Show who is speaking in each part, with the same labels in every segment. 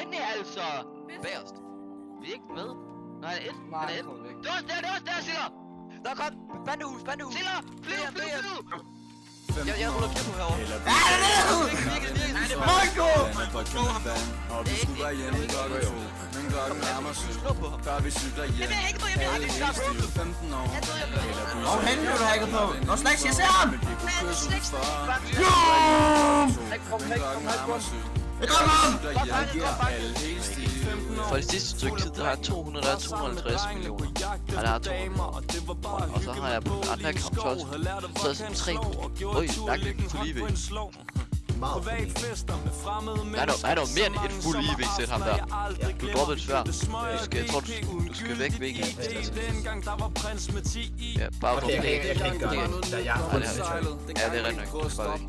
Speaker 1: fanden altså?
Speaker 2: Bagerst.
Speaker 1: Vi er ikke med. Nej, han er et.
Speaker 3: Nej,
Speaker 1: Han er et.
Speaker 3: kom væk.
Speaker 1: Det er også der, Siller!
Speaker 2: Der kom! Bandehus!
Speaker 1: Siller! Flyv!
Speaker 2: Jeg ruller kæmpe herovre.
Speaker 4: Marco!
Speaker 2: Og vi skulle være hjemme klokken 2. Men klokken nærmer 7. Før vi cykler hjem. Alle helt stive 15 år.
Speaker 4: Hvor hen er du hacket på? Nå, Snacks, jeg ser ham! Jo! Jeg kommer ham!
Speaker 2: For det sidste stykke tid, der har jeg 200, der er 250 millioner. Og der er 200. Og så har jeg på den andre account også. Så er sådan 3. Øj, lagt en fuld IV. Der er dog mere end et fuld IV-sæt ham der. Du droppede et svær. Jeg tror, du skal væk væk. Ja, bare
Speaker 4: Okay, jeg kan ikke gøre det. Jeg har fået det.
Speaker 2: Ja, det er rent nok. Du skal bare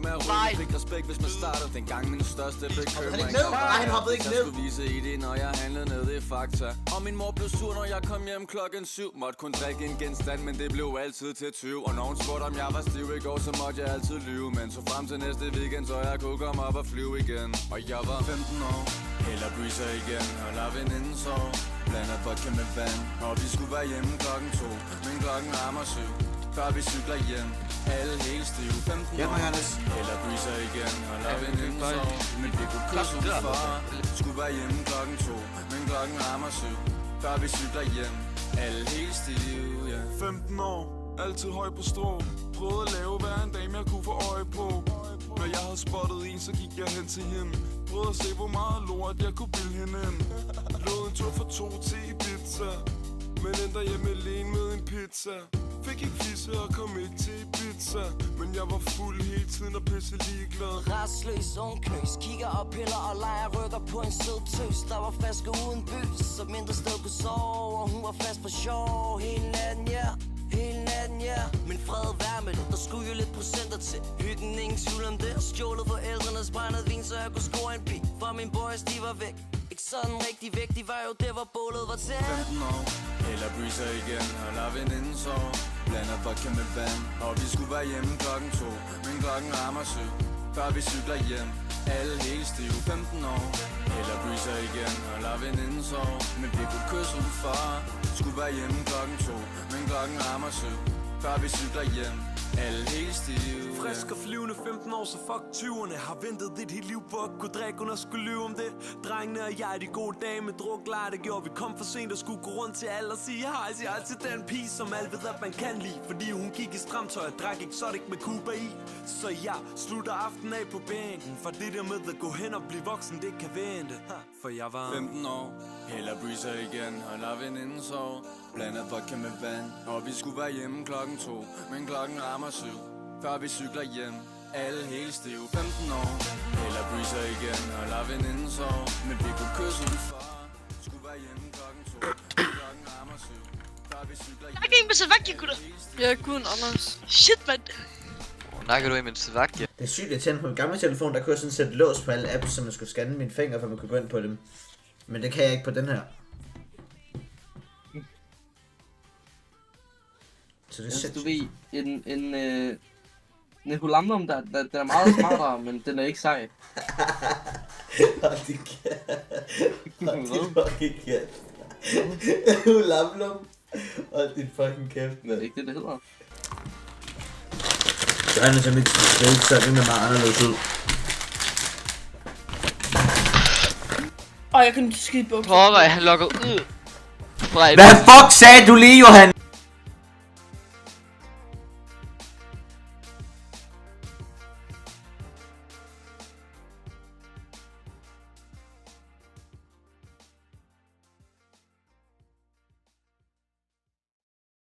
Speaker 2: væk.
Speaker 1: Nej!
Speaker 4: Han hoppede ikke ned.
Speaker 5: Vise i det, når jeg handlede ned i Fakta. Og min mor blev sur, når jeg kom hjem klokken 7. Måtte kun drikke en genstand, men det blev altid til 20. Og når hun spurgte, om jeg var stiv i går, så måtte jeg altid lyve. Men så frem til næste weekend, så jeg kunne komme op og flyve igen. Og jeg var 15 år, heller breezer igen. Og lad veninden sove, blander vodka med vand. Og vi skulle være hjemme klokken 2, men klokken rammer 7. Før vi cykler hjem, alle helt stive 15 år. Heller breezer igen, og lad veninden sove. Men vi kunne kysse udenfor. Skulle være hjemme klokken 2, men klokken rammer 7. Før vi cykler hjem, alle helt stive, ja.
Speaker 6: 15 år, altid høj på strå. Prøvede at lave hver en dame jeg kunne få øje på. Når jeg havde spottet en, så gik jeg hen til hende. Prøvede at se hvor meget lort jeg kunne bilde hende ind. Lod en tur for 2 til Ibiza, men endte hjemme alene med en pizza. Fik ikke fisse og kom ikke til Ibiza, men jeg var fuld hele tiden og pisse ligeglad.
Speaker 7: Restløs ungknøs, kigger og piller og leger rykker på en sød tøs. Der var flasker uden bys, så mindre sted kunne sove. Og hun var fast på sjov hele natten, ja. Hele natten, ja. Men fred vær med det, der skulle jo lidt procenter til. Hyggen, ingen tvivl om det. Stjålet forældrenes brændede vin, så jeg kunne score en bil. For min boys, de var væk. Ikke sådan rigtig væk, de var jo der, hvor bålet var til.
Speaker 5: 15 år, heller breezer igen, og lad veninden sove. Blander vodka med vand, og vi skulle være hjemme klokken 2. Men klokken rammer 7, før vi cykler hjem. Alle helt stive 15 år, heller breezer igen, og lad veninden sove. Men vi kunne kysse udenfor, skulle være hjemme klokken 2. Men klokken rammer 7, før vi cykler hjem. Alle helt stive.
Speaker 6: Frisk og flyvende 15 år, så fuck 20'erne. Har ventet dit helt liv på at kunne drikke, uden at skulle lyve om det. Drengene og jeg, de gode dage med druk, lejr, det gjorde vi kom for sent og skulle gå rundt til alle og sige hej. Sig hej til den pige, som alle ved, at man kan lide. Fordi hun gik i stramtøj og drak exotic med Cuba i. Så jeg slutter aftenen af på bænken. For det der med at gå hen og blive voksen, det kan vente. For jeg var
Speaker 5: 15 år, heller breezer igen, og lad veninden sove. Blander vodka med vand, og vi skulle være hjemme klokken 2. Men klokken rammer 7, før vi cykler hjem. Alle helt stive 15 år, heller breezer igen, og lad veninden sove. Men vi kunne kysse udenfor, skulle være hjemme klokken 2. Men klokken rammer 7, før vi cykler hjem.
Speaker 8: Jeg kan ikke med Slovakia, gutter.
Speaker 3: Ja, guden, Anders.
Speaker 8: Shit, mand.
Speaker 2: Snakker du i min Slovakia?
Speaker 4: Det er sygt irriterende. På min gamle telefon, der kunne jeg sådan sætte lås på alle apps, så man skulle scanne mine fingre, for man kunne gå ind på dem. Men det kan jeg ikke på den her. Så det er
Speaker 3: Altså, du
Speaker 4: sindssygt.
Speaker 3: ved, en Hulamdom, der er meget smartere, men den er ikke sej.
Speaker 4: Hold din kæft. Hold din fucking kæft. Hulamdom. Hold din fucking kæft,
Speaker 3: Det er ikke det hedder.
Speaker 4: Så er det til mit spil, så er det med meget anderledes ud.
Speaker 8: Og jeg kan skide bukser.
Speaker 2: Pokker, han logger ud.
Speaker 4: Hvad fuck sagde du lige, Johan?